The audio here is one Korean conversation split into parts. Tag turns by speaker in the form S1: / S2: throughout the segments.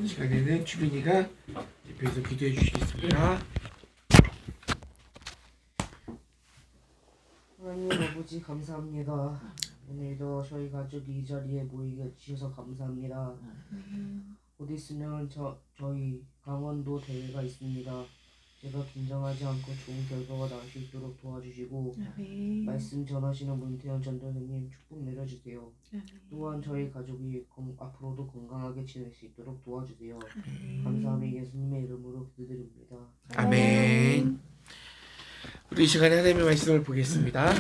S1: 이 시간에는 주빈이가 대표해서 기도해 주시겠습니다.
S2: 하나님 아버지 감사합니다. 오늘도 저희 가족이 이 자리에 모이게 주셔서 감사합니다. 곧 있으면 저희 강원도 대회가 있습니다. 제가 긴장하지 않고 좋은 결과가 나올 수 있도록 도와주시고 말씀 전하시는 문태현 전도사님 축복 내려주세요. 또한 저희 가족이 앞으로도 건강하게 지낼 수 있도록 도와주세요. 감사함이 예수님의 이름으로 기도드립니다.
S1: 아멘. 우리 이 시간에 하나님의 말씀을 보겠습니다.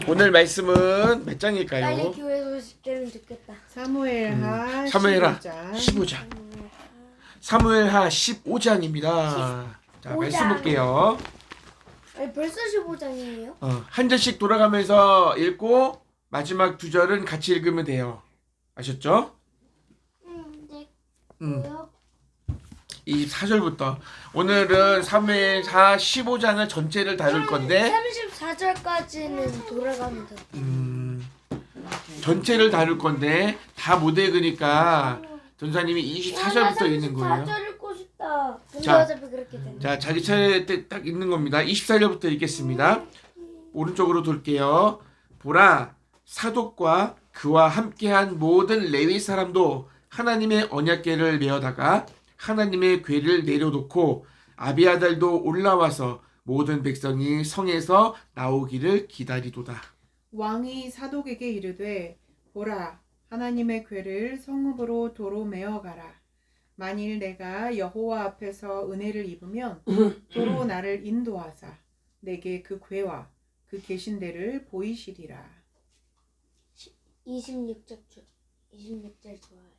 S1: 오늘 말씀은 몇 장일까요?
S3: 빨리 교회 소식 들으면 좋겠다.
S4: 사무엘하
S1: 사무엘하
S4: 15장.
S1: 15장. 사무엘하 15장입니다. 자, 말씀 볼게요.
S3: 아니 벌써 15장이에요?
S1: 한 절씩 돌아가면서 읽고 마지막 두 절은 같이 읽으면 돼요. 아셨죠?
S3: 네.
S1: 음.
S3: 뭐요?
S1: 24절부터 오늘은 사무엘하 15장을 전체를 다룰 건데
S3: 34절까지는 돌아가면 돼.
S1: 전체를 다룰 건데 다 못 읽으니까 전사님이 24절부터 읽는 거예요.
S3: 34절 읽고 싶다. 근데
S1: 자,
S3: 어차피 그렇게 되네.
S1: 자, 자기 차례 때 딱 읽는 겁니다. 24절부터 읽겠습니다. 오른쪽으로 돌게요. 보라, 사독과 그와 함께한 모든 레위 사람도 하나님의 언약궤를 메어다가 하나님의 궤를 내려놓고 아비아달도 올라와서 모든 백성이 성에서 나오기를 기다리도다.
S4: 왕이 사독에게 이르되 보라 하나님의 궤를 성읍으로 도로 메어 가라. 만일 내가 여호와 앞에서 은혜를 입으면 도로 나를 인도하사 내게 그 궤와 그 계신 데를 보이시리라.
S3: 26절 좋아요.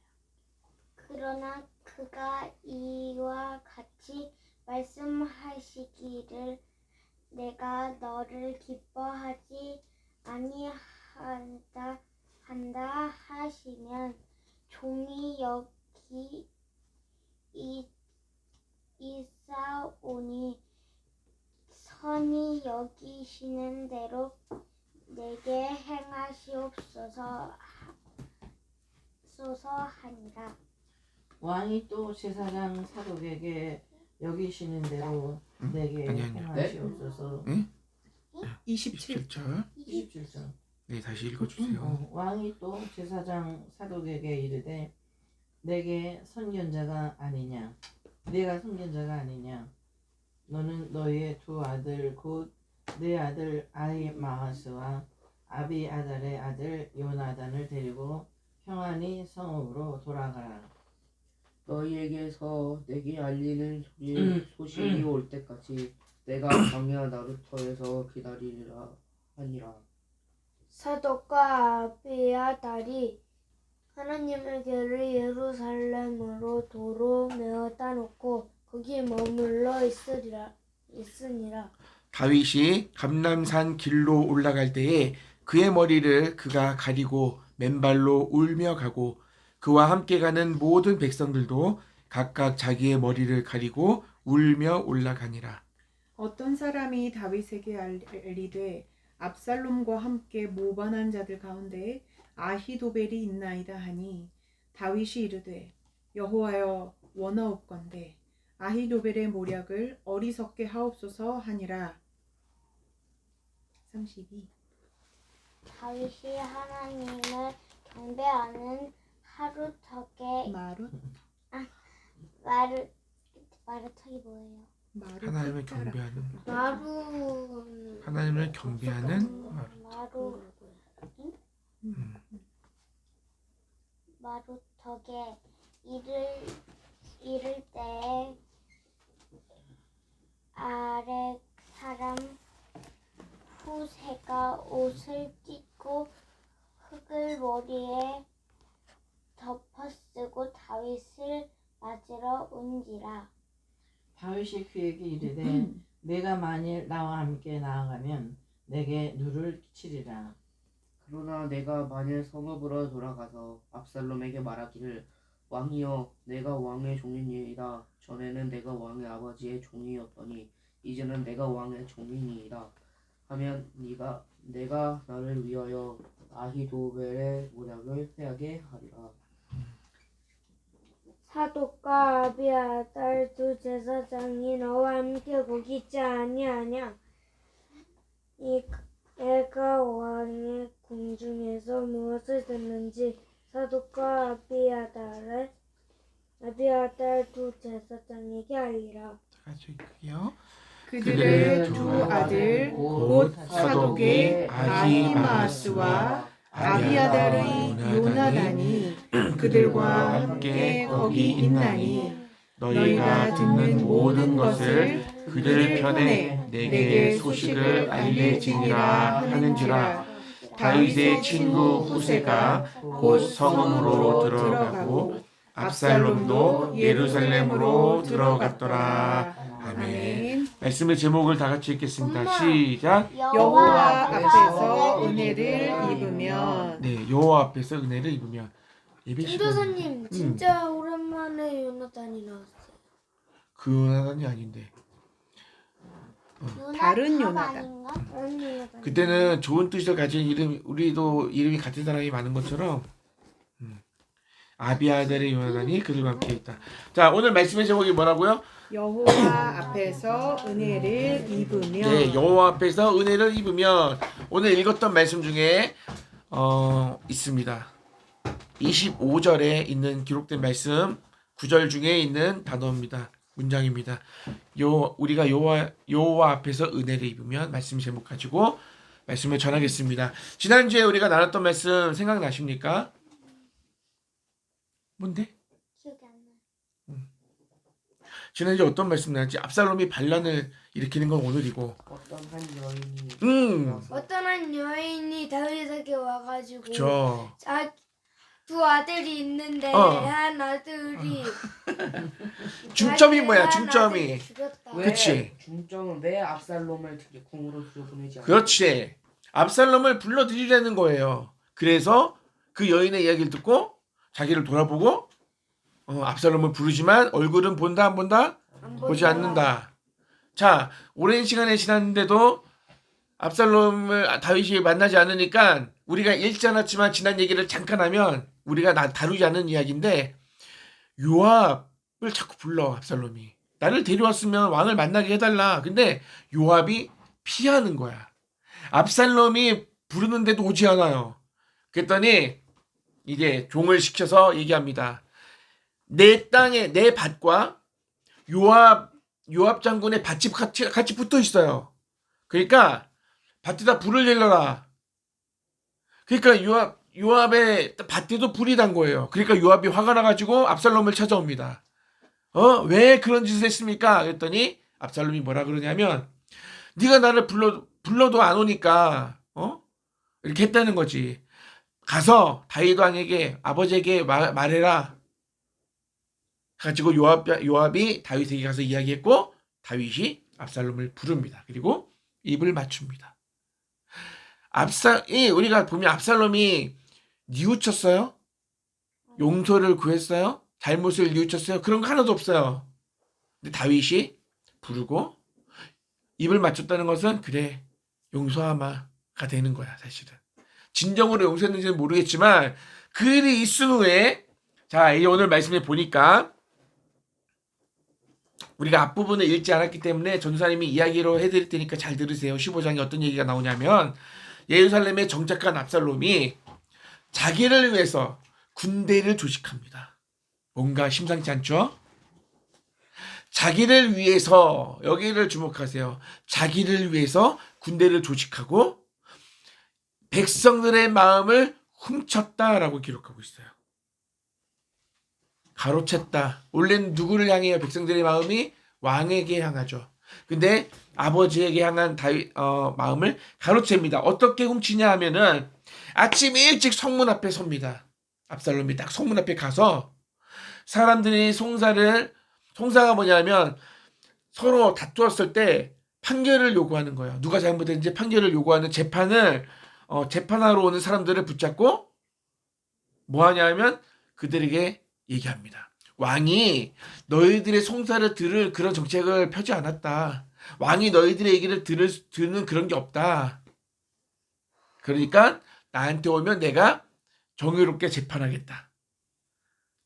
S5: 그러나 그가 이와 같이 말씀하시기를 내가 너를 기뻐하지 아니한다 하시면 종이 여기 있사오니 선이 여기시는 대로 내게 행하시옵소서 하니라.
S6: 왕이 또 제사장 사독에게 여기시는 대로 내게
S1: 아니요.
S6: 행하시옵소서.
S4: 27.
S1: 27절.
S6: 27절.
S1: 네, 다시 읽어주세요.
S6: 왕이 또 제사장 사독에게 이르되 내게 선견자가 아니냐 내가 선견자가 아니냐 너는 너의 두 아들 곧 내 아들 아히마아스와 아비아달의 아들 요나단을 데리고 평안히 성읍으로 돌아가라.
S2: 너희에게서 내게 알리는 소식이 올 때까지 내가 광야 나루터에서 기다리리라 하니라.
S3: 사독과 아비아달이 하나님의 궤를 예루살렘으로 도로 메어다 놓고 거기 머물러 있으니라.
S1: 다윗이 감람산 길로 올라갈 때에 그의 머리를 그가 가리고 맨발로 울며 가고 그와 함께 가는 모든 백성들도 각각 자기의 머리를 가리고 울며 올라가니라.
S4: 어떤 사람이 다윗에게 알리되 압살롬과 함께 모반한 자들 가운데 아히도벨이 있나이다 하니 다윗이 이르되 여호와여 원하옵건대 아히도벨의 모략을 어리석게 하옵소서 하니라. 32.
S5: 다윗이 하나님을 경배하는 하루턱에 마루턱이 뭐예요?
S1: 하나님을 경배하는
S3: 마루
S5: 마루턱에 이를 때에 아렉 사람 후세가 옷을 찢고 흙을 머리에 덮어쓰고 다윗을 맞으러 온지라.
S6: 다윗이 그에게 이르되 내가 만일 나와 함께 나아가면 내게 누를 끼치리라.
S2: 그러나 내가 만일 성읍으로 돌아가서 압살롬에게 말하기를 왕이여 내가 왕의 종이니이다. 전에는 내가 왕의 아버지의 종이었더니 이제는 내가 왕의 종이니이다 하면 내가 나를 위하여 아히도벨의 모략을 패하게 하리라.
S3: 사독과 아비아달 두 제사장이 너와 함께 거기 있지 아니하냐? 내가 왕의 궁중에서 무엇을 듣는지 사독과 아비아달 두 제사장에게 알리라.
S1: 같이 읽을게요.
S4: 그들의 두 아들 곧 사독의 아히마스와 아비아달의 요나단이 그들과 함께 거기 있나니 너희가 듣는 모든 것을 그들 편에 내게 소식을 알리지니라 하는지라. 다윗의 친구 후세가 곧 성읍으로 들어가고 압살롬도 예루살렘으로 들어갔더라.
S1: 아멘. 말씀의 제목을 다 같이 읽겠습니다. 시작.
S4: 여호와 앞에서 은혜를 입으면.
S1: 네, 여호와 앞에서 은혜를 입으면. 예배 시간.
S3: 전도사님 진짜 오랜만에 요나단이 나왔어요.
S1: 그 요나단이 아닌데.
S4: 다른
S5: 요나답
S4: 요나단.
S5: 아닌가?
S3: 다른 요나단.
S1: 그때는 좋은 뜻을 가진 이름, 우리도 이름이 같은 사람이 많은 것처럼 아비아달의 요나단이 그들과 함께 있다. 자, 오늘 말씀의 제목이 뭐라고요?
S4: 여호와 앞에서 은혜를 입으면.
S1: 네, 여호와 앞에서 은혜를 입으면. 오늘 읽었던 말씀 중에 있습니다. 25절에 있는 기록된 말씀 9절 중에 있는 단어입니다. 문장입니다. 우리가 여호와 앞에서 은혜를 입으면 말씀 제목 가지고 말씀을 전하겠습니다. 지난주에 우리가 나눴던 말씀 생각나십니까? 뭔데?
S5: 기억이 안 나.
S1: 지난주에 어떤 말씀 나왔지? 압살롬이 반란을 일으키는 건 오늘이고.
S2: 어떤 한 여인이 와서
S3: 어떤 한 여인이 다윗에게 와가지고
S1: 그쵸.
S3: 두 아들이 있는데
S1: 어.
S3: 한 아들이
S1: 중점이 뭐야?
S3: 한
S1: 중점이.
S3: 아들을 죽였다.
S2: 왜
S1: 그치.
S2: 중점은 왜 압살롬을 궁으로 들여보내지 않았냐?
S1: 그렇지. 압살롬을 불러들이려는 거예요. 그래서 그 여인의 이야기를 듣고 자기를 돌아보고 압살롬을 부르지만 얼굴은 본다 안 본다?
S3: 안
S1: 보지
S3: 본다.
S1: 않는다. 자, 오랜 시간이 지났는데도 압살롬을 다윗이 만나지 않으니까 우리가 읽지 않았지만 지난 얘기를 잠깐 하면 우리가 다루지 않은 이야기인데 요압을 자꾸 불러 압살롬이. 나를 데려왔으면 왕을 만나게 해달라. 근데 요압이 피하는 거야. 압살롬이 부르는데도 오지 않아요. 그랬더니 이제 종을 시켜서 얘기합니다. 내 땅에 내 밭과 요압 장군의 밭집 같이 붙어 있어요. 그러니까 밭에다 불을 일러라. 그러니까 요압의 밭에도 불이 난 거예요. 그러니까 요압이 화가 나가지고 압살롬을 찾아옵니다. 왜 그런 짓을 했습니까? 그랬더니 압살롬이 뭐라 그러냐면 네가 나를 불러도 안 오니까 이렇게 했다는 거지. 가서 다윗 왕에게 아버지에게 말해라. 가지고 요압이 다윗에게 가서 이야기했고 다윗이 압살롬을 부릅니다. 그리고 입을 맞춥니다. 우리가 보면 압살롬이 뉘우쳤어요? 용서를 구했어요? 잘못을 뉘우쳤어요? 그런 거 하나도 없어요. 근데 다윗이 부르고 입을 맞췄다는 것은 그래 용서하마가 되는 거야. 사실은 진정으로 용서했는지는 모르겠지만 그 일이 있은 후에 자 이제 오늘 말씀에 보니까 우리가 앞부분을 읽지 않았기 때문에 전도사님이 이야기로 해드릴 테니까 잘 들으세요. 15장에 어떤 얘기가 나오냐면 예루살렘에 정착한 압살롬이 자기를 위해서 군대를 조직합니다. 뭔가 심상치 않죠? 자기를 위해서 여기를 주목하세요. 자기를 위해서 군대를 조직하고 백성들의 마음을 훔쳤다라고 기록하고 있어요. 가로챘다. 원래는 누구를 향해요? 백성들의 마음이 왕에게 향하죠. 근데 아버지에게 향한 마음을 가로챕니다. 어떻게 훔치냐 하면은 아침 일찍 성문 앞에 섭니다. 압살롬이 딱 성문 앞에 가서 사람들이 송사가 뭐냐면 서로 다투었을 때 판결을 요구하는 거예요. 누가 잘못했는지 판결을 요구하는 재판하러 오는 사람들을 붙잡고 뭐 하냐면 그들에게 얘기합니다. 왕이 너희들의 송사를 들을 그런 정책을 펴지 않았다. 왕이 너희들의 얘기를 듣는 그런 게 없다. 그러니까 나한테 오면 내가 정의롭게 재판하겠다.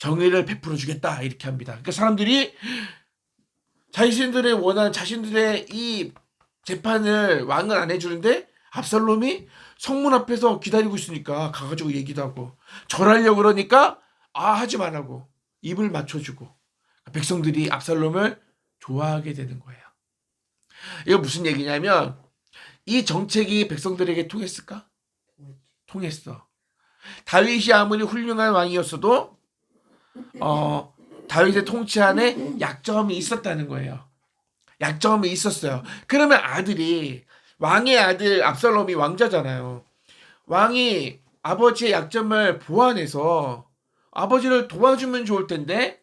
S1: 정의를 베풀어 주겠다 이렇게 합니다. 그러니까 사람들이 자신들의 원한 자신들의 이 재판을 왕은 안 해주는데 압살롬이 성문 앞에서 기다리고 있으니까 가가지고 얘기도 하고 절하려고 그러니까 하지 말라고 입을 맞춰주고 백성들이 압살롬을 좋아하게 되는 거예요. 이거 무슨 얘기냐면 이 정책이 백성들에게 통했을까? 통했어. 다윗이 아무리 훌륭한 왕이었어도 다윗의 통치 안에 약점이 있었다는 거예요. 약점이 있었어요. 그러면 아들이 왕의 아들 압살롬이 왕자잖아요. 왕이 아버지의 약점을 보완해서 아버지를 도와주면 좋을 텐데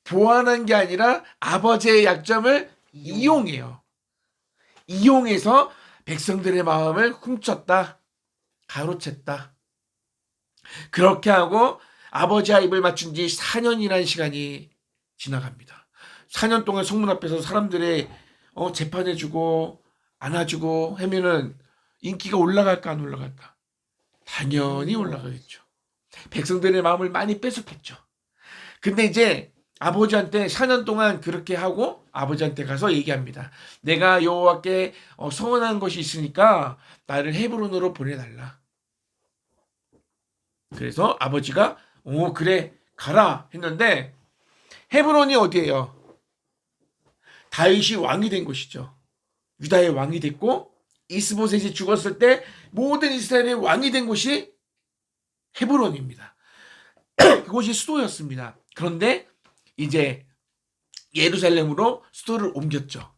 S1: 보완한 게 아니라 아버지의 약점을 이용해요. 이용해서 백성들의 마음을 훔쳤다. 가로챘다. 그렇게 하고 아버지와 입을 맞춘 지 4년이라는 시간이 지나갑니다. 4년 동안 성문 앞에서 사람들의 재판해주고 안아주고 하면은 인기가 올라갈까 안 올라갈까? 당연히 올라가겠죠. 백성들의 마음을 많이 뺏었겠죠. 근데 이제 아버지한테 4년 동안 그렇게 하고 아버지한테 가서 얘기합니다. 내가 여호와께 서원한 것이 있으니까 나를 헤브론으로 보내달라. 그래서 아버지가 그래 가라 했는데 헤브론이 어디예요? 다윗이 왕이 된 곳이죠. 유다의 왕이 됐고 이스보셋이 죽었을 때 모든 이스라엘의 왕이 된 곳이 헤브론입니다. 그곳이 수도였습니다. 그런데 이제 예루살렘으로 수도를 옮겼죠.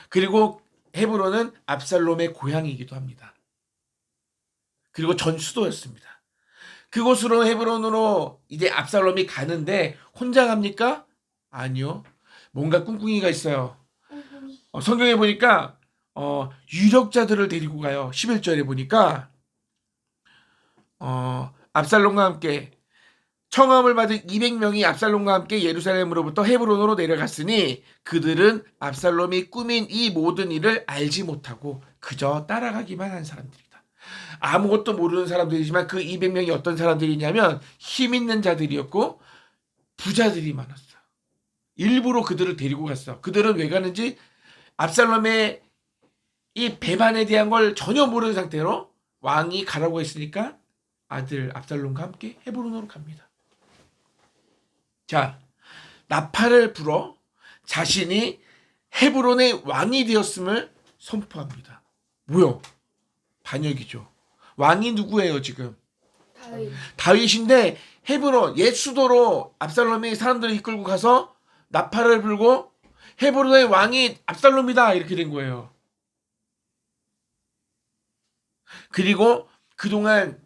S1: 그리고 헤브론은 압살롬의 고향이기도 합니다. 그리고 전 수도였습니다. 그곳으로 헤브론으로 이제 압살롬이 가는데 혼자 갑니까? 아니요. 뭔가 꿍꿍이가 있어요. 성경에 보니까 유력자들을 데리고 가요. 11절에 보니까 압살롬과 함께 청함을 받은 200명이 압살롬과 함께 예루살렘으로부터 헤브론으로 내려갔으니 그들은 압살롬이 꾸민 이 모든 일을 알지 못하고 그저 따라가기만 한 사람들이다. 아무것도 모르는 사람들이지만 그 200명이 어떤 사람들이냐면 힘 있는 자들이었고 부자들이 많았어. 일부러 그들을 데리고 갔어. 그들은 왜 가는지 압살롬의 이 배반에 대한 걸 전혀 모르는 상태로 왕이 가라고 했으니까 아들 압살롬과 함께 헤브론으로 갑니다. 자, 나팔을 불어 자신이 헤브론의 왕이 되었음을 선포합니다. 뭐요? 반역이죠. 왕이 누구예요 지금? 다윗인데 헤브론 옛 수도로 압살롬이 사람들을 이끌고 가서 나팔을 불고 헤브론의 왕이 압살롬이다 이렇게 된 거예요. 그리고 그동안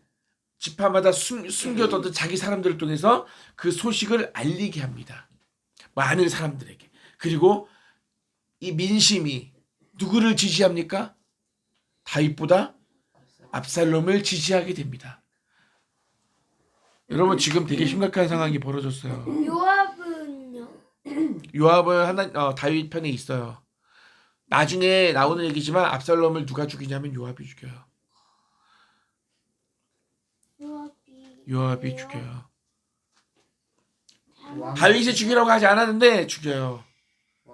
S1: 지파마다 숨겨뒀던 자기 사람들을 통해서 그 소식을 알리게 합니다. 많은 사람들에게. 그리고 이 민심이 누구를 지지합니까? 다윗보다 압살롬을 지지하게 됩니다. 여러분 지금 되게 심각한 상황이 벌어졌어요.
S3: 요압은요?
S1: 요압은 다윗 편에 있어요. 나중에 나오는 얘기지만 압살롬을 누가 죽이냐면 요압이 죽여요. 요압이 죽여요. 다윗이 죽이라고 하지 않았는데 죽여요.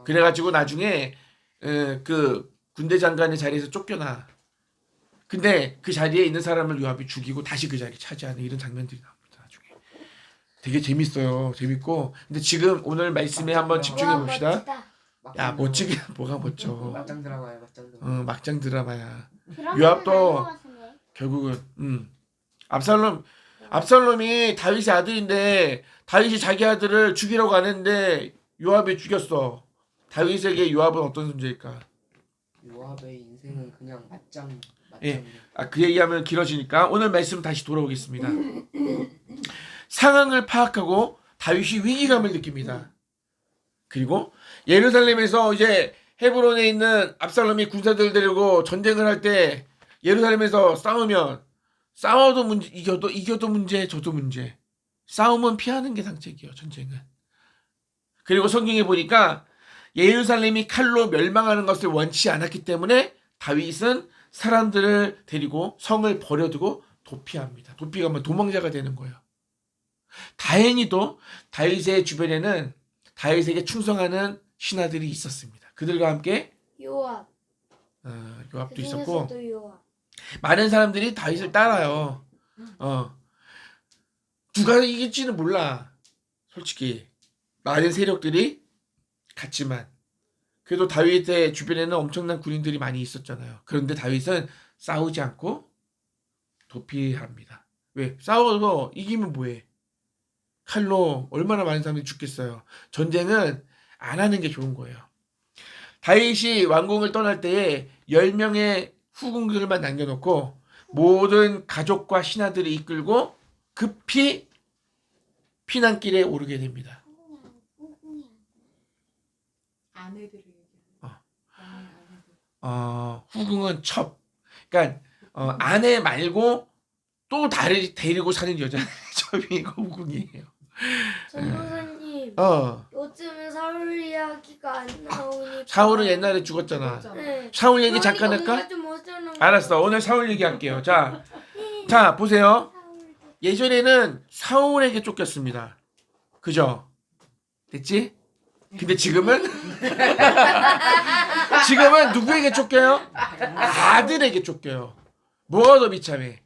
S1: 그래가지고 나중에 그 군대 장관의 자리에서 쫓겨나. 근데 그 자리에 있는 사람을 요압이 죽이고 다시 그 자리 차지하는 이런 장면들이 나옵니다. 나중에 되게 재밌어요. 재밌고. 근데 지금 오늘 말씀에 한번 집중해 봅시다. 야 멋지게 뭐가 멋져.
S2: 막장 드라마야 막장 드라마.
S1: 막장 드라마야.
S5: 그러면은
S1: 요압도
S5: 알것 같은데.
S1: 결국은 압살롬이 다윗의 아들인데 다윗이 자기 아들을 죽이려고 하는데 요압이 죽였어. 다윗에게 요압은 어떤 존재일까?
S2: 요압의 인생은 그냥 맞짱.
S1: 예. 그 얘기하면 길어지니까 오늘 말씀 다시 돌아오겠습니다. 상황을 파악하고 다윗이 위기감을 느낍니다. 그리고 예루살렘에서 이제 헤브론에 있는 압살롬이 군사들 데리고 전쟁을 할 때 예루살렘에서 싸워도 문제, 이겨도 문제, 져도 문제. 싸움은 피하는 게 상책이에요, 전쟁은. 그리고 성경에 보니까 예루살렘이 칼로 멸망하는 것을 원치 않았기 때문에 다윗은 사람들을 데리고 성을 버려두고 도피합니다. 도피가 뭐 도망자가 되는 거예요. 다행히도 다윗의 주변에는 다윗에게 충성하는 신하들이 있었습니다. 그들과 함께
S3: 요압.
S1: 요압도
S3: 그
S1: 있었고
S3: 중에서도 요압.
S1: 많은 사람들이 다윗을 따라요. 누가 이길지는 몰라. 솔직히 많은 세력들이 같지만 그래도 다윗의 주변에는 엄청난 군인들이 많이 있었잖아요. 그런데 다윗은 싸우지 않고 도피합니다. 왜? 싸워서 이기면 뭐해? 칼로 얼마나 많은 사람들이 죽겠어요. 전쟁은 안 하는 게 좋은 거예요. 다윗이 왕궁을 떠날 때에 10명의 후궁들만 남겨놓고 모든 가족과 신하들을 이끌고 급히 피난길에 오르게 됩니다.
S4: 아내들을 얘기하는
S1: 후궁은 첩. 그러니까 아내 말고 또 다른 데리고 사는 여자 첩이고 후궁이에요.
S3: 전도사님, 요즘은 사울 이야기가 안 나오니까.
S1: 사울은 옛날에 죽었잖아.
S3: 네.
S1: 사울 얘기 잠깐 할까?
S3: 그러니까 좀 어쩌는
S1: 알았어. 오늘 사울 얘기할게요. 자 보세요. 예전에는 사울에게 쫓겼습니다. 그죠? 됐지? 근데 지금은 누구에게 쫓겨요? 아들에게 쫓겨요. 뭐가 더 비참해?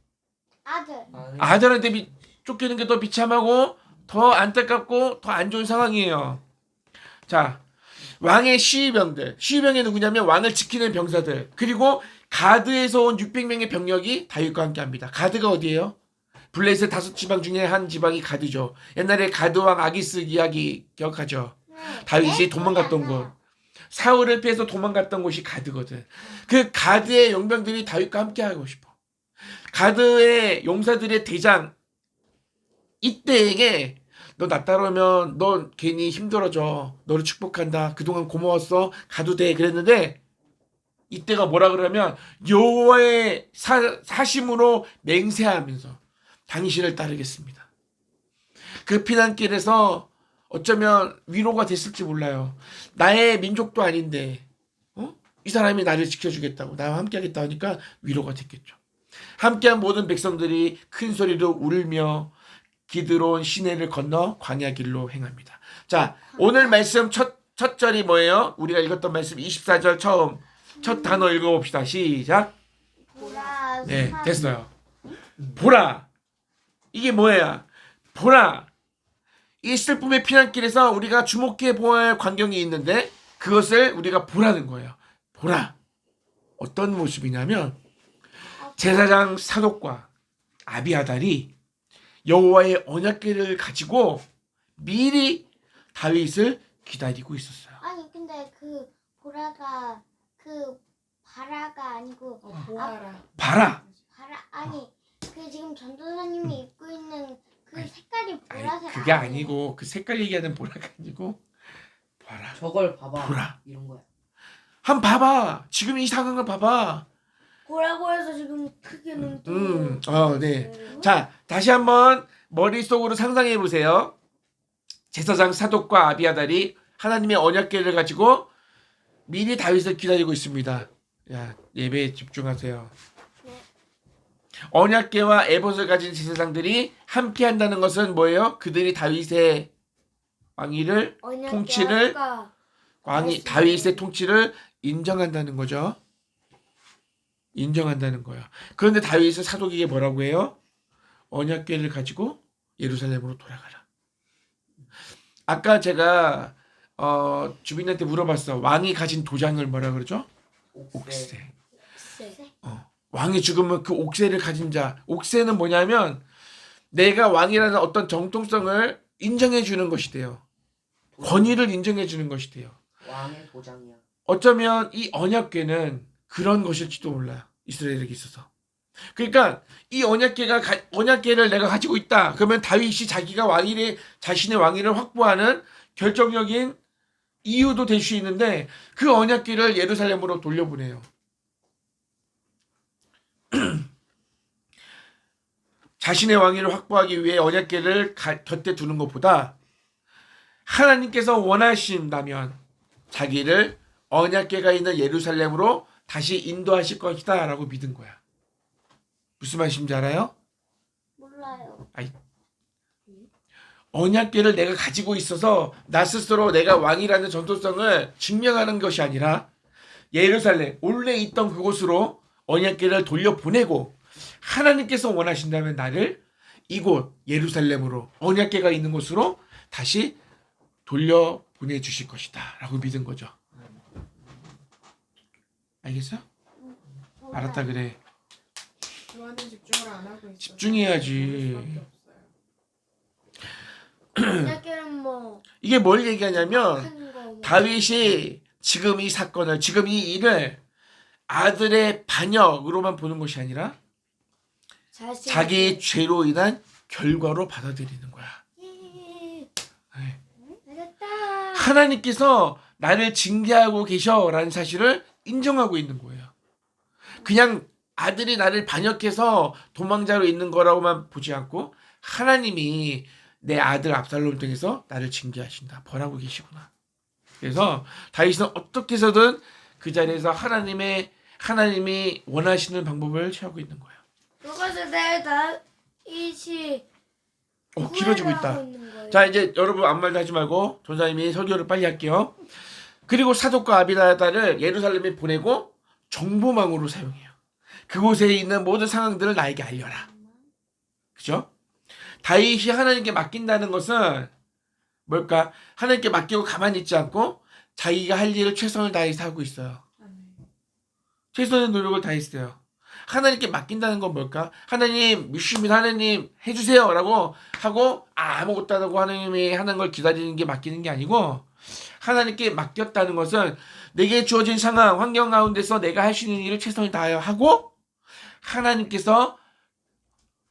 S5: 아들.
S1: 아들한테 쫓기는 게 더 비참하고 더 안타깝고 더 안 좋은 상황이에요. 자, 왕의 시위병이 누구냐면 왕을 지키는 병사들, 그리고 가드에서 온 600명의 병력이 다윗과 함께합니다. 가드가 어디예요? 블레셋 5지방 중에 한 지방이 가드죠. 옛날에 가드왕 아기스 이야기 기억하죠? 다윗이 도망갔던 곳, 사울을 피해서 도망갔던 곳이 가드거든. 그 가드의 용병들이 다윗과 함께하고 싶어. 가드의 용사들의 대장 이때에게 너 나 따라오면 너 괜히 힘들어져. 너를 축복한다. 그동안 고마웠어. 가도 돼. 그랬는데 이때가 뭐라 그러면 여호와의 사심으로 맹세하면서 당신을 따르겠습니다. 그 피난길에서 어쩌면 위로가 됐을지 몰라요. 나의 민족도 아닌데 이 사람이 나를 지켜주겠다고 나와 함께하겠다 하니까 위로가 됐겠죠. 함께한 모든 백성들이 큰 소리로 울며 기드론 시내를 건너 광야 길로 행합니다. 자, 오늘 말씀 첫 절이 뭐예요? 우리가 읽었던 말씀 24절 첫 단어 읽어봅시다. 시작.
S5: 보라.
S1: 네, 됐어요. 보라. 이게 뭐야? 보라. 이 슬픔의 피난길에서 우리가 주목해 보아야 할 광경이 있는데 그것을 우리가 보라는 거예요. 보라. 어떤 모습이냐면 제사장 사독과 아비아달이 여호와의 언약궤를 가지고 미리 다윗을 기다리고 있었어요.
S5: 아니 근데 그 보라가 그 바라가 아니고
S4: 보아라.
S1: 봐라.
S5: 바라 아니 그 지금 전도사님이 입고 있는 그 색깔이
S1: 아니,
S5: 보라색
S1: 그게
S5: 아니에요?
S1: 아니고 그 색깔 얘기하는 보라가 아니고 봐라.
S2: 저걸 봐봐.
S1: 보라.
S2: 이런 거야.
S1: 한 봐봐. 지금 이 상황을 봐봐.
S3: 보라고 해서 지금 크게는 또.
S1: 네. 자, 다시 한번 머릿속으로 상상해 보세요. 제사장 사독과 아비아달이 하나님의 언약궤를 가지고 미리 다윗을 기다리고 있습니다. 야, 예배에 집중하세요. 언약궤와 에봇을 가진 제사장들이 함께 한다는 것은 뭐예요? 그들이 다윗의 왕위를 통치를 다윗의 통치를 인정한다는 거죠. 인정한다는 거야. 그런데 다윗은 사독에게 뭐라고 해요? 언약궤를 가지고 예루살렘으로 돌아가라. 아까 제가 주빈한테 물어봤어. 왕이 가진 도장을 뭐라 그러죠? 옥새. 왕이 죽으면 그 옥새를 가진 자. 옥새는 뭐냐면 내가 왕이라는 어떤 정통성을 인정해 주는 것이 돼요. 권위를 인정해 주는 것이 돼요.
S2: 왕의 도장이야.
S1: 어쩌면 이 언약궤는 그런 것일지도 몰라요. 이스라엘에게 있어서. 그러니까 이 언약궤를 내가 가지고 있다. 그러면 다윗이 자신의 왕위를 확보하는 결정적인 이유도 될 수 있는데 그 언약궤를 예루살렘으로 돌려보내요. 자신의 왕위를 확보하기 위해 언약궤를 곁에 두는 것보다 하나님께서 원하신다면 자기를 언약궤가 있는 예루살렘으로 다시 인도하실 것이다 라고 믿은 거야. 무슨 말씀인지 알아요?
S5: 몰라요.
S1: 언약궤를 내가 가지고 있어서 나 스스로 내가 왕이라는 전통성을 증명하는 것이 아니라 예루살렘 원래 있던 그곳으로 언약궤를 돌려보내고 하나님께서 원하신다면 나를 이곳 예루살렘으로 언약궤가 있는 곳으로 다시 돌려보내주실 것이다 라고 믿은 거죠. 알겠어요? 알았다 그래.
S4: 요한은 집중을 안 하고 있어.
S1: 집중해야지.
S3: 언약궤는 뭐
S1: 이게 뭘 얘기하냐면
S3: 하는 거 뭐.
S1: 다윗이 지금 이 사건을 지금 이 일을 아들의 반역으로만 보는 것이 아니라 자기의 죄로 인한 결과로 받아들이는 거야. 네.
S3: 알았다.
S1: 하나님께서 나를 징계하고 계셔라는 사실을 인정하고 있는 거예요. 그냥 아들이 나를 반역해서 도망자로 있는 거라고만 보지 않고 하나님이 내 아들 압살롬을 통해서 나를 징계하신다. 벌하고 계시구나. 그래서 다윗은 어떻게 해서든 그 자리에서 하나님이 원하시는 방법을 취하고 있는 거예요.
S3: 그것을 내 다윗이
S1: 길어지고
S3: 후회를
S1: 있다.
S3: 하고 있는 거예요.
S1: 자, 이제 여러분 아무 말도 하지 말고 전사님이 설교를 빨리 할게요. 그리고 사독과 아비나다를 예루살렘에 보내고 정보망으로 사용해요. 그곳에 있는 모든 상황들을 나에게 알려라. 그죠? 다윗이 하나님께 맡긴다는 것은 뭘까? 하나님께 맡기고 가만히 있지 않고 자기가 할 일을 최선을 다해서 하고 있어요. 최선의 노력을 다했어요. 하나님께 맡긴다는 건 뭘까? 하나님 믿습니다. 하나님 해주세요 라고 하고 아무것도 안 하고 하나님이 하는 걸 기다리는 게 맡기는 게 아니고 하나님께 맡겼다는 것은 내게 주어진 상황, 환경 가운데서 내가 할 수 있는 일을 최선을 다하여 하고 하나님께서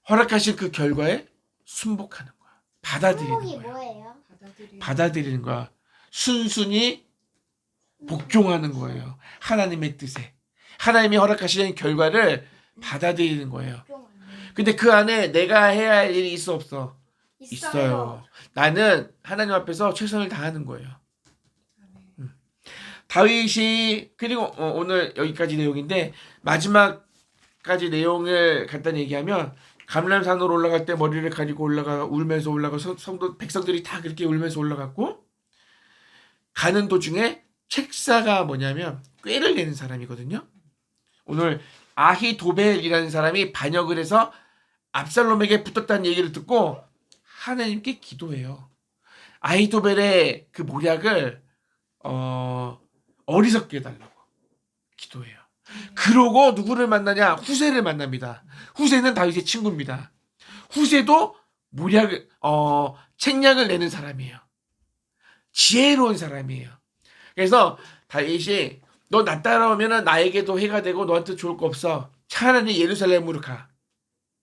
S1: 허락하신 그 결과에 순복하는 거야. 받아들이는
S5: 항목이
S1: 거야.
S5: 뭐예요?
S1: 받아들이는 거야. 순순히 복종하는 거예요. 하나님의 뜻에. 하나님이 허락하시는 결과를 받아들이는 거예요. 근데 그 안에 내가 해야 할 일이 있어 없어? 있어요. 나는 하나님 앞에서 최선을 다하는 거예요. 다윗이 그리고 오늘 여기까지 내용인데 마지막까지 내용을 간단히 얘기하면 감람산으로 올라갈 때 머리를 가리고 울면서 올라가 성도 백성들이 다 그렇게 울면서 올라갔고 가는 도중에 책사가 뭐냐면 꾀를 내는 사람이거든요. 오늘 아히도벨이라는 사람이 반역을 해서 압살롬에게 붙었다는 얘기를 듣고 하나님께 기도해요. 아히도벨의 그 모략을 어리석게 해달라고 기도해요. 그러고 누구를 만나냐? 후세를 만납니다. 후세는 다윗의 친구입니다. 후세도 책략을 내는 사람이에요. 지혜로운 사람이에요. 그래서 다윗이 너 나 따라오면 나에게도 해가 되고 너한테 좋을 거 없어. 차라리 예루살렘으로 가.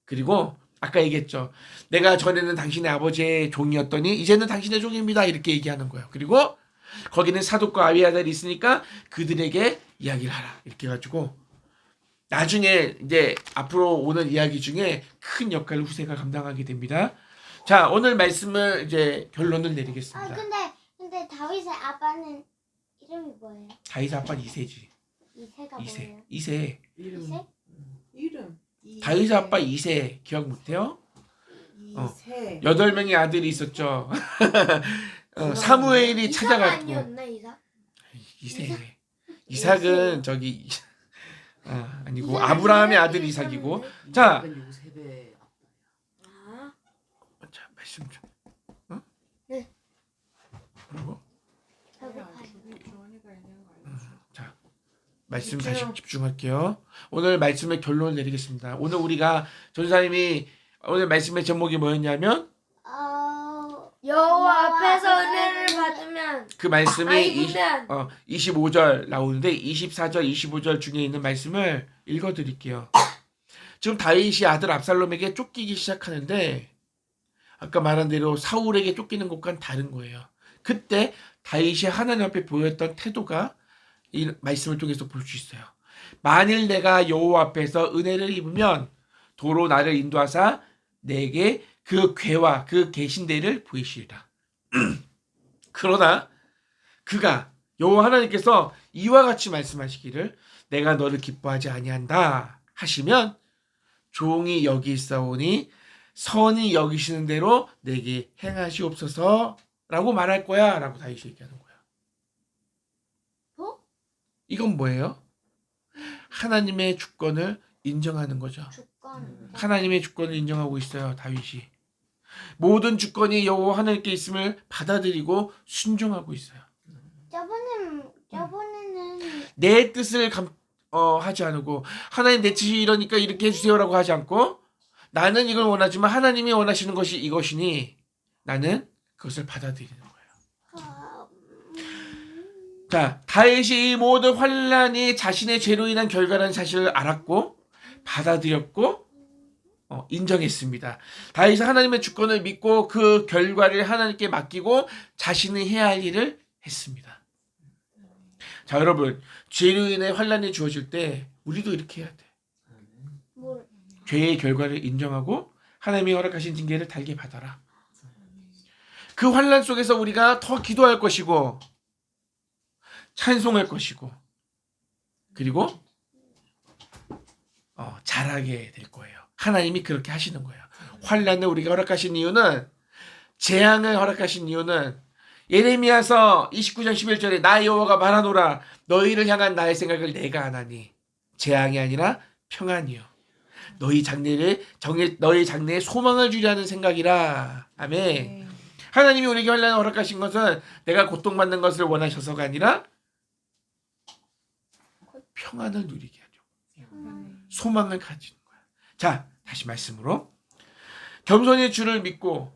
S1: 그리고 아까 얘기했죠. 내가 전에는 당신의 아버지의 종이었더니 이제는 당신의 종입니다. 이렇게 얘기하는 거예요. 그리고 거기는 사독과 아비아달이 있으니까 그들에게 이야기를 하라. 이렇게 해가지고 나중에 이제 앞으로 오는 이야기 중에 큰 역할을 후세가 감당하게 됩니다. 자, 오늘 말씀을 이제 결론을 내리겠습니다.
S5: 근데 다윗의 아빠는 이름이 뭐예요?
S1: 다윗 아빠는 이세지.
S5: 이세가
S1: 이세.
S5: 뭐예요?
S1: 이세.
S5: 이세?
S4: 이름.
S1: 다윗 아빠 이세 기억 못해요?
S4: 이세.
S1: 8명의 아들이 있었죠. 사무엘이
S3: 이삭
S1: 찾아갔고
S3: 아니었나 이삭?
S1: 이세. 이삭은 저기 아니고 아브라함의 아들 이삭이고. 자,
S2: 요셉의
S3: 아,
S1: 자 말씀 좀.
S3: 네.
S1: 그리고
S4: 조원이가 있는 거 알려줘.
S1: 자 말씀 다시 집중할게요. 오늘 말씀의 결론을 내리겠습니다. 오늘 우리가 전사님이 오늘 말씀의 제목이 뭐였냐면
S3: 여호와 앞에서 은혜를 받으면
S1: 그 말씀이
S3: 아이구면
S1: 25절 나오는데 24절 25절 중에 있는 말씀을 읽어드릴게요. 지금 다윗이 아들 압살롬에게 쫓기기 시작하는데 아까 말한 대로 사울에게 쫓기는 것과는 다른 거예요. 그때 다윗이 하나님 앞에 보였던 태도가 이 말씀을 통해서 볼 수 있어요. 만일 내가 여호와 앞에서 은혜를 입으면 도로 나를 인도하사 내게 그 궤와 그 계신대를 보이시리라. 그러나 그가 여호와 하나님께서 이와 같이 말씀하시기를 내가 너를 기뻐하지 아니한다 하시면 종이 여기 있사오니 선히 여기시는 대로 내게 행하시옵소서라고 말할 거야 라고 다윗이 얘기하는 거야. 이건 뭐예요? 하나님의 주권을 인정하는 거죠.
S5: 주권.
S1: 하나님의 주권을 인정하고 있어요, 다윗이. 모든 주권이 여호와 하나님께 있음을 받아들이고 순종하고 있어요.
S5: 저번에는
S1: 내 뜻을 하지 않고 하나님 내 뜻이 이러니까 이렇게 해주세요라고 하지 않고 나는 이걸 원하지만 하나님이 원하시는 것이 이것이니 나는 그것을 받아들이는 거예요. 자, 다윗이 이 모든 환란이 자신의 죄로 인한 결과라는 사실을 알았고 받아들였고 인정했습니다. 다윗은 하나님의 주권을 믿고 그 결과를 하나님께 맡기고 자신이 해야 할 일을 했습니다. 자, 여러분, 죄로 인해 환란이 주어질 때 우리도 이렇게 해야 돼.
S5: 뭘?
S1: 죄의 결과를 인정하고 하나님이 허락하신 징계를 달게 받아라. 그 환란 속에서 우리가 더 기도할 것이고 찬송할 것이고 그리고 잘하게 될 거예요. 하나님이 그렇게 하시는 거예요. 환란을 우리가 허락하신 이유는 재앙을 허락하신 이유는 예레미야서 29장 11절에 나 여호와가 말하노라 너희를 향한 나의 생각을 내가 아나니 재앙이 아니라 평안이요 너희 장래에 소망을 주려는 생각이라. 아멘. 하나님이 우리에게 환란을 허락하신 것은 내가 고통받는 것을 원하셔서가 아니라 평안을 누리게 하죠. 소망을 가지는 거야. 자, 다시 말씀으로 겸손히 주를 믿고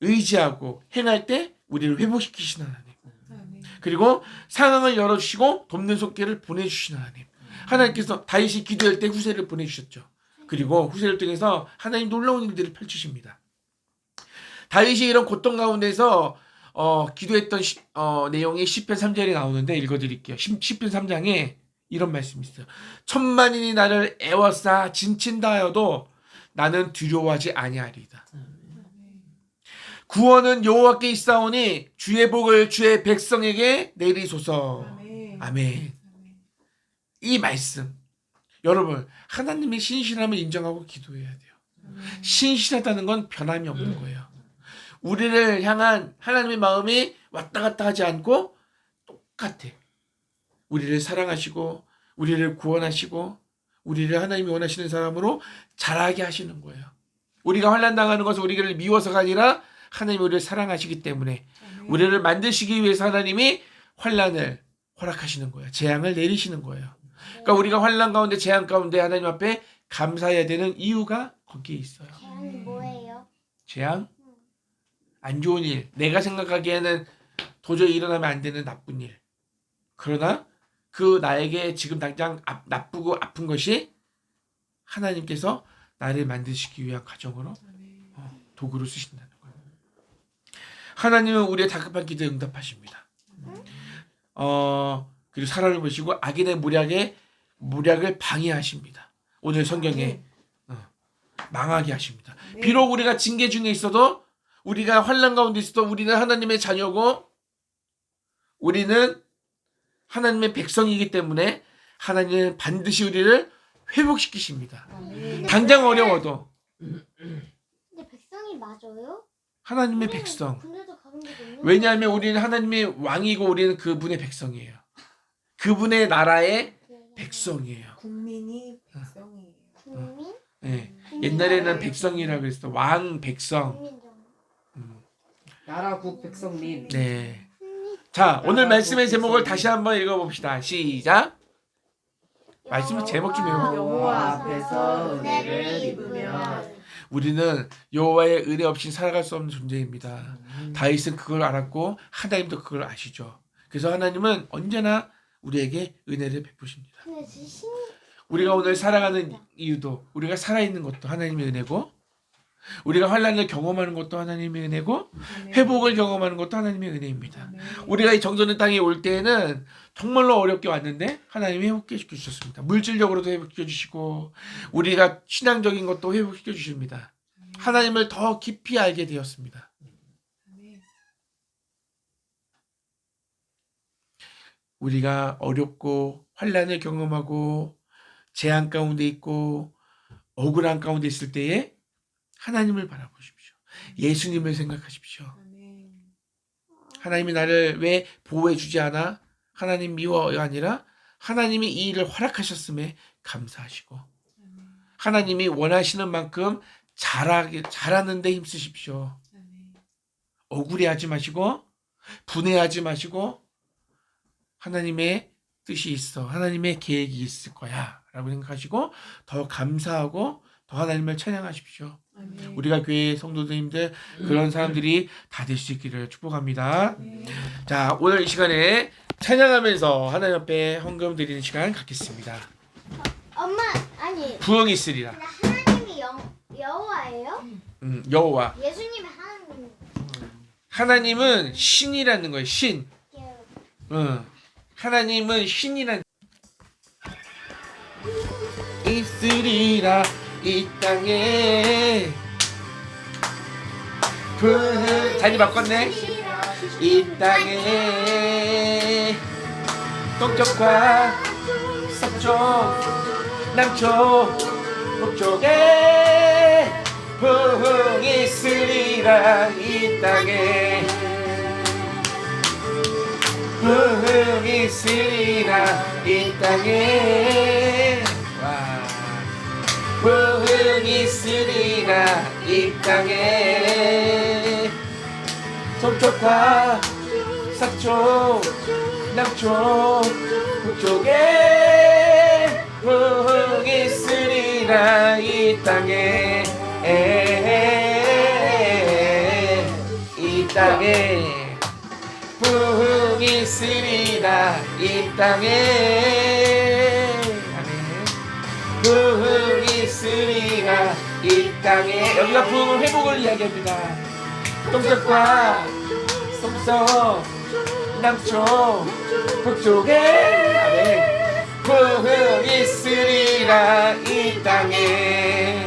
S1: 의지하고 행할 때 우리를 회복시키시는 하나님. 그리고 상황을 열어주시고 돕는 손길을 보내주시는 하나님. 하나님께서 다윗이 기도할 때 후세를 보내주셨죠. 그리고 후세를 통해서 하나님 놀라운 일들을 펼치십니다. 다윗이 이런 고통 가운데서 기도했던 내용이 시편 3절에 나오는데 읽어드릴게요. 시편 3장에 이런 말씀이 있어요. 천만인이 나를 애워싸 진친다 하여도 나는 두려워하지 아니하리이다. 구원은 여호와께 있사오니 주의 복을 주의 백성에게 내리소서. 아멘. 이 말씀, 여러분, 하나님의 신실함을 인정하고 기도해야 돼요. 신실하다는 건 변함이 없는 거예요. 우리를 향한 하나님의 마음이 왔다 갔다 하지 않고 똑같아. 우리를 사랑하시고 우리를 구원하시고 우리를 하나님이 원하시는 사람으로 자라게 하시는 거예요. 우리가 환난 당하는 것은 우리를 미워서가 아니라 하나님이 우리를 사랑하시기 때문에 우리를 만드시기 위해서 하나님이 환난을 허락하시는 거예요. 재앙을 내리시는 거예요. 그러니까 우리가 환난 가운데 재앙 가운데 하나님 앞에 감사해야 되는 이유가 거기에 있어요.
S5: 재앙이 뭐예요?
S1: 재앙? 안 좋은 일, 내가 생각하기에는 도저히 일어나면 안 되는 나쁜 일. 그러나 그 나에게 지금 당장 나쁘고 아픈 것이 하나님께서 나를 만드시기 위한 과정으로 도구로 쓰신다는 거예요. 하나님은 우리의 다급한 기도에 응답하십니다. 그리고 사람을 보시고 악인의 무략을 방해하십니다. 오늘 성경에 망하게 하십니다. 비록 우리가 징계 중에 있어도 우리가 환난 가운데 있어도 우리는 하나님의 자녀고 우리는 하나님의 백성이기 때문에 하나님은 반드시 우리를 회복시키십니다. 당장 어려워도
S5: 근데 백성이 맞아요?
S1: 하나님의 백성.
S5: 군대도 가는 게 너무
S1: 왜냐하면 우리는 하나님의 왕이고 우리는 그분의 백성이에요. 그분의 나라의 백성이에요.
S4: 국민이 백성이에요.
S5: 국민?
S1: 네. 옛날에는 백성이라고 그랬어. 왕 백성.
S5: 국민정.
S2: 나라국 백성님.
S1: 네. 자, 오늘 말씀의 제목을 다시 한번 읽어봅시다. 시작. 말씀 제목 좀 외워.
S4: 여호와
S2: 앞에서
S5: 은혜를 입으면
S1: 우리는 여호와의 은혜 없이 살아갈 수 없는 존재입니다. 다윗은 그걸 알았고 하나님도 그걸 아시죠. 그래서 하나님은 언제나 우리에게 은혜를 베푸십니다.
S5: 근데 신
S1: 우리가 오늘 살아가는 이유도 우리가 살아있는 것도 하나님의 은혜고 우리가 환난을 경험하는 것도 하나님의 은혜고 회복을 경험하는 것도 하나님의 은혜입니다. 우리가 이 정전의 땅에 올 때에는 정말로 어렵게 왔는데 하나님이 회복시켜 주셨습니다. 물질적으로도 회복시켜 주시고 우리가 신앙적인 것도 회복시켜 주십니다. 하나님을 더 깊이 알게 되었습니다. 우리가 어렵고 환난을 경험하고 재앙 가운데 있고 억울한 가운데 있을 때에 하나님을 바라보십시오. 예수님을 생각하십시오.
S4: 아멘.
S1: 하나님이 나를 왜 보호해주지 않아? 하나님 미워가 아니라 하나님이 이 일을 허락하셨음에 감사하시고 하나님이 원하시는 만큼 잘하는 데 힘쓰십시오.
S4: 아멘.
S1: 억울해하지 마시고 분해하지 마시고 하나님의 뜻이 있어. 하나님의 계획이 있을 거야 라고 생각하시고 더 감사하고 더 하나님을 찬양하십시오.
S4: 아멘.
S1: 우리가 교회 성도님들 그런 사람들이 다 될 수 있기를 축복합니다.
S4: 아멘.
S1: 자, 오늘 이 시간에 찬양하면서 하나님 앞에 헌금 드리는 시간 갖겠습니다.
S5: 엄마 아니
S1: 부흥이 있으리라.
S5: 근데 하나님이 여호와예요?
S1: 여호와.
S5: 예수님이 하나님.
S1: 하나님은 신이라는 거예요. 신. 하나님은 신이란 있으리라 이 땅에 자리 바꿨네. 이 땅에 동쪽과 서쪽 남쪽 북쪽에 부흥이 있으리라 이 땅에 부흥이 있으리라 이 땅에 부흥이 있으리라 이 땅에 동쪽과 서쪽 남쪽 북쪽에 부흥이 있으리라 이 땅에 이 땅에 부흥이 있으리라 이 땅에 아멘. 부흥이 있으리라 이 땅에 여기가 부흥을 회복을 이야기합니다. 동쪽과 서쪽 남쪽 북쪽에 아멘. 부흥이 있으리라 이 땅에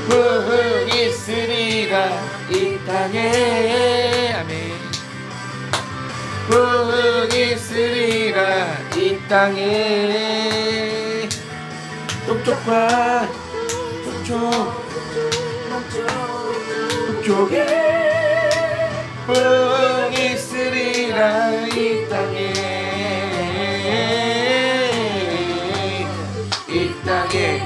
S1: 부흥이 있으리라 이 땅에 아멘. 부흥이 있으리라 이 땅에 동쪽과 서쪽 북쪽에 부흥이 있으리라 이 땅에 이 땅에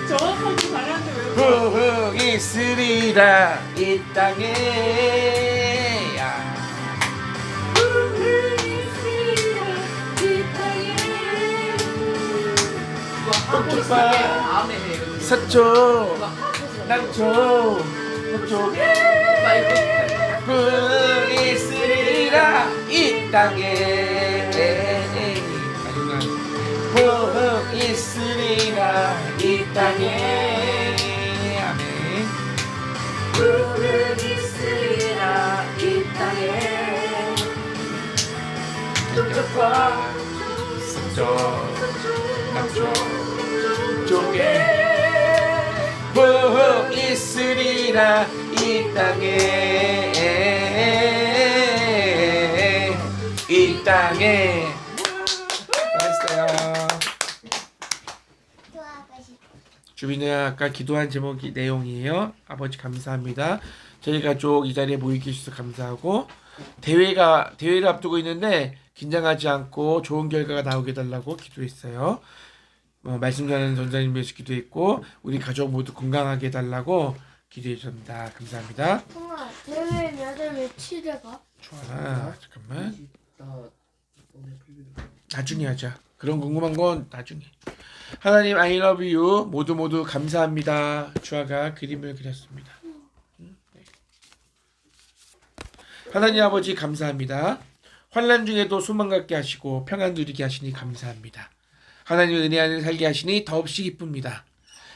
S4: 정확하게 말하는데 왜?
S1: 부흥이 있으리라 이 땅에 동쪽과 서쪽 남쪽 북쪽에 부흥이 있으리라 이 땅에 부흥이 있으리라 이 땅에 아멘. 부흥이 있으리라 이 땅에 동쪽과 서쪽 남쪽 북쪽에 부흥이 있으리라 이 땅에 이 땅에 잘했어요.
S5: 기도하고 싶어.
S1: 주민이가 아까 기도한 제목이 내용이에요. 아버지 감사합니다. 저희 가족 이 자리에 모이게 해주셔서 감사하고 대회를 앞두고 있는데 긴장하지 않고 좋은 결과가 나오게 해달라고 기도했어요. 말씀 전하는 전사님 위해서 기도했고 우리 가족 모두 건강하게 해달라고 기도해 주셨습니다. 감사합니다.
S3: 엄마 대회 며칠에 가?
S1: 좋아. 잠깐만.
S2: 나 오늘 필요해.
S1: 나중에 하자. 그런 궁금한 건 나중에. 하나님 I love you 모두 감사합니다. 주아가 그림을 그렸습니다. 네. 하나님 아버지 감사합니다. 환난 중에도 소망 갖게 하시고 평안 누리게 하시니 감사합니다. 하나님 은혜 안에 살게 하시니 더없이 기쁩니다.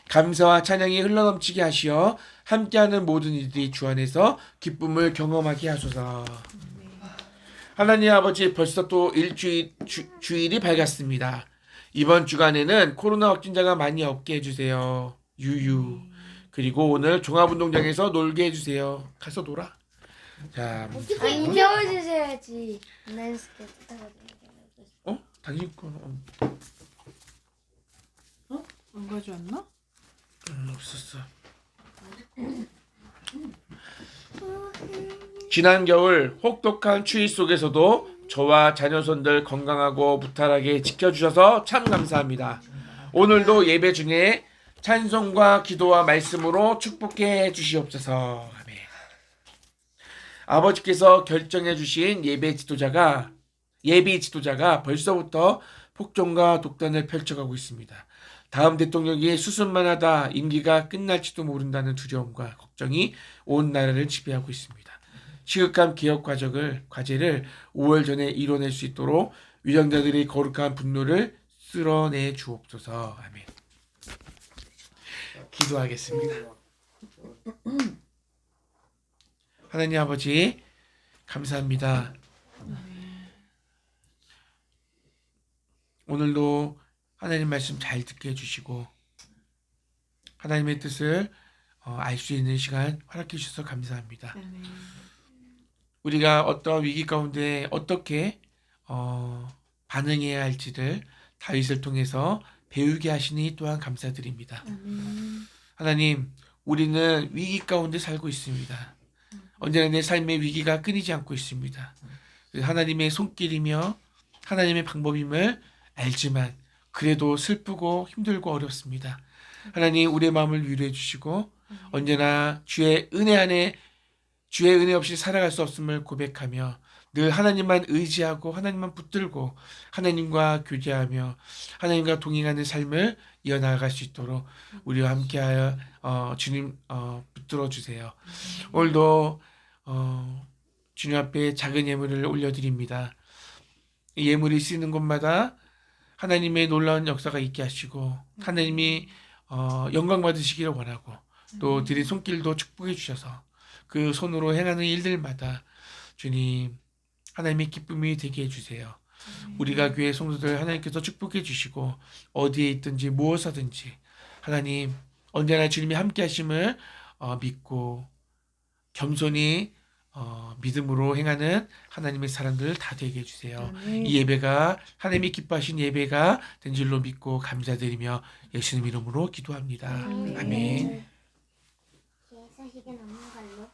S1: 감사와 찬양이 흘러넘치게 하시어 함께하는 모든 이들이 주 안에서 기쁨을 경험하게 하소서. 하나님 아버지, 벌써 또 주일이 밝았습니다. 이번 주간에는 코로나 확진자가 많이 없게 해주세요. 유유. 그리고 오늘 종합운동장에서 놀게 해주세요. 가서 놀아. 자,
S3: 아니 태워주셔야지. 난 스케이트 타고
S1: 당신 건
S4: 안 가져왔나?
S1: 없었어. 지난 겨울 혹독한 추위 속에서도 저와 자녀손들 건강하고 무탈하게 지켜주셔서 참 감사합니다. 오늘도 예배 중에 찬송과 기도와 말씀으로 축복해 주시옵소서. 아멘. 아버지께서 결정해 주신 예비 지도자가 벌써부터 폭정과 독단을 펼쳐가고 있습니다. 다음 대통령이 수순만 하다 임기가 끝날지도 모른다는 두려움과 걱정이 온 나라를 지배하고 있습니다. 시급한 개혁 과제를 5월 전에 이뤄낼 수 있도록 위정자들의 거룩한 분노를 쓸어내 주옵소서. 아멘. 기도하겠습니다. 하나님 아버지, 감사합니다. 오늘도 하나님 말씀 잘 듣게 해주시고 하나님의 뜻을 알 수 있는 시간 허락해 주셔서 감사합니다. 우리가 어떤 위기 가운데 어떻게 반응해야 할지를 다윗을 통해서 배우게 하시니 또한 감사드립니다. 하나님, 우리는 위기 가운데 살고 있습니다. 언제나 내 삶의 위기가 끊이지 않고 있습니다. 하나님의 손길이며 하나님의 방법임을 알지만 그래도 슬프고 힘들고 어렵습니다. 하나님, 우리의 마음을 위로해 주시고 언제나 주의 은혜 없이 살아갈 수 없음을 고백하며 늘 하나님만 의지하고 하나님만 붙들고 하나님과 교제하며 하나님과 동행하는 삶을 이어나갈 수 있도록 우리와 함께하여 주님 붙들어 주세요. 오늘도 주님 앞에 작은 예물을 올려드립니다. 이 예물이 쓰이는 곳마다 하나님의 놀라운 역사가 있게 하시고 하나님이 영광 받으시기를 원하고 또 드린 손길도 축복해 주셔서 그 손으로 행하는 일들마다 주님 하나님의 기쁨이 되게 해주세요. 우리가 교회 성도들 하나님께서 축복해 주시고 어디에 있든지 무엇하든지 하나님 언제나 주님이 함께 하심을 믿고 겸손히 믿음으로 행하는 하나님의 사람들 다 되게 해주세요. 이 예배가 하나님이 기뻐하신 예배가 된 줄로 믿고 감사드리며 예수님 이름으로 기도합니다. 아멘.
S5: 사식은 없는 걸로.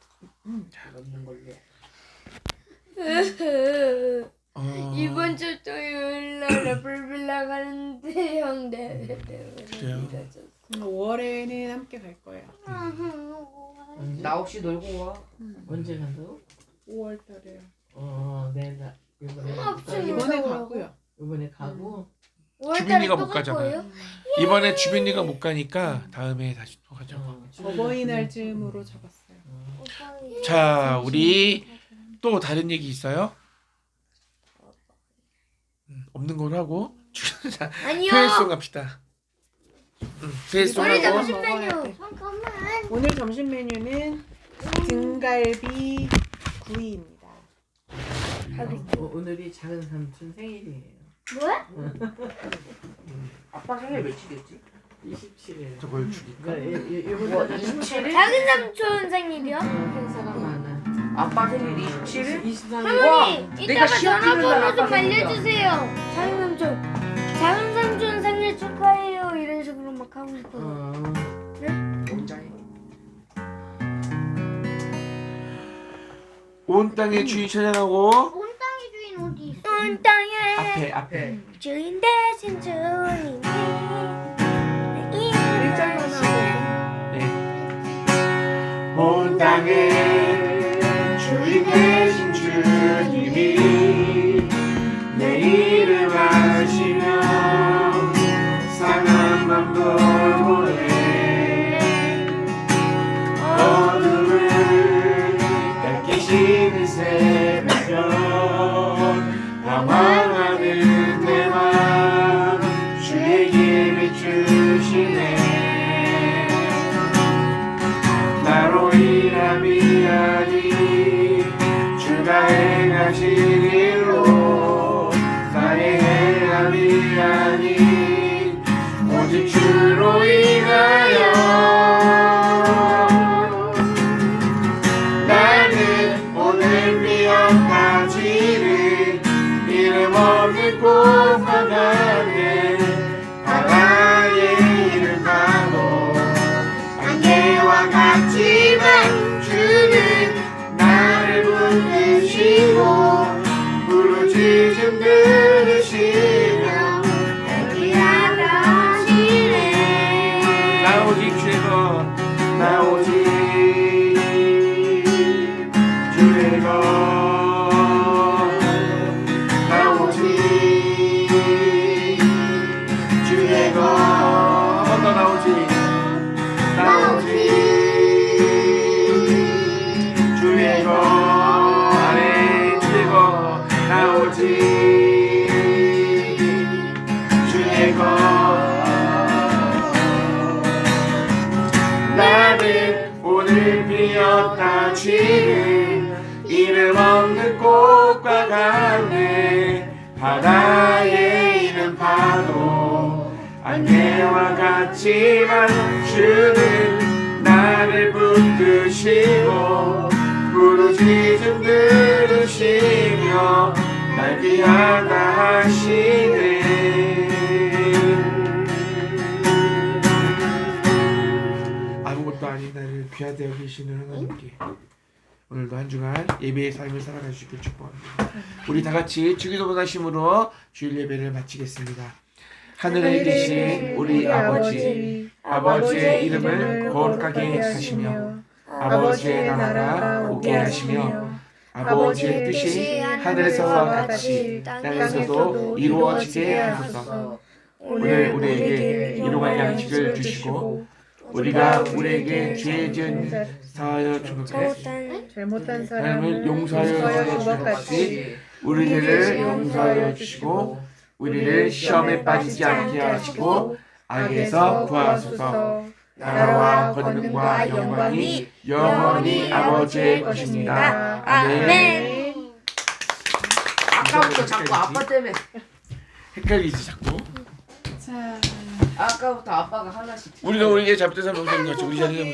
S2: 없는 걸로.
S3: 이번 주 토요일 날 불빌라 가는데 형
S1: 그래요?
S4: 5월에는 함께 갈 거야.
S2: 나 혹시 놀고 와.
S6: 언제 간다고?
S4: 5월 달에요.
S6: 내가
S4: 이번에 가고요.
S6: 이번에 가고
S1: 주빈이가 못 가잖아. 이번에 주빈이가 못 가니까 다음에 다시 또 가자고.
S4: 어버이날쯤으로 잡았어요.
S1: 자, 우리 또 다른 얘기 있어요? 없는 걸로 하고 자,
S3: 아니요.
S1: 페이송 갑시다. 페이송
S3: 우리
S1: 하고
S3: 점심 메뉴.
S5: 잠깐만.
S4: 오늘 점심 메뉴는 등갈비 구이입니다.
S6: 오늘이 작은 삼촌 생일이에요.
S5: 뭐야?
S2: 아빠 생일 며칠이었지?
S6: 27일.
S1: 저걸 죽일까?
S2: 뭐 27일?
S3: 작은 삼촌 생일이요?
S6: 행사가 많아.
S2: 아빠 생일 27일?
S6: 23일.
S3: 할머니,
S2: 내가
S3: 이따가
S2: 시험 치는 날
S3: 전화번호 좀
S2: 아빠 생일이야.
S3: 알려주세요. 작은 삼촌 생일 축하해요. 이런 식으로 막 하고 싶어요.
S2: 농장에.
S1: 온 땅의 주인 찬양하고
S5: 온 땅의 주인 어디 있어?
S3: 온 땅에
S1: 앞에
S3: 주인 대신 주님이
S4: 일절만 하고.
S1: 네. 온 땅의 주인 되신 주님이 내 이름 아시며 상한 맘도 보내 어둠을 밝히시는 새벽별 방황하는 내 맘 주의 길을 비추시네 내가 행하신 일로 나의 행함이 아닌 오직 주로 인하여 나는 오늘 비었다 지는 이름 없는 꽃과 같네 바다의 이름 바로 안개와 같지만 주는 나를 붙드시고 부르짖음 들으시며 날 귀하다 하시네 나 오직 주의 것 나 오직 주의 것 나 오직 주의 것 한 번 더 나 오직 나 오직 주의 것 아멘 주의 것 나 오직 주의 것 나는 오늘 피었다 지는 이름 없는 꽃과 같네 바다의 이름 파도 안개와 같지만 주는 나를 붙드시고 부르짖음 들으시며 날 귀하다 하시네 아무것도 아닌 나를 귀하게 여기시는 하나님께 오늘도 한 주간 예배의 삶을 살아가시길 축복합니다. 우리 다 같이 주기도 원하심으로 주일 예배를 마치겠습니다. 하늘에 계신 우리 아버지, 아버지의 이름을 거룩하게 하시며 아버지의 나라가 오게 하시며 아버지의 뜻이 하늘에서와 같이 땅에서도 이루어지게 하소서. 오늘 우리에게 일용할 양식을 주시고 우리가 우리에게 죄 지은 사하여 주옵소서.
S4: 잘못한
S1: 사람을 용서하여 주신 것 같이 우리를 용서하여 주시고 우리를 시험에 빠지지 않게 하시고 악에서 구하소서. 나라와 권능과 영광이 영원히 아버지의 것입니다. 아멘.
S2: 아까부터 자꾸 아빠 때문에
S1: 헷갈리지 자꾸.
S4: 자
S2: 아까부터 아빠가 하나씩
S1: 우리가 우리에게 잘못된 사람 용서해 주시고 우리 자녀를 용서해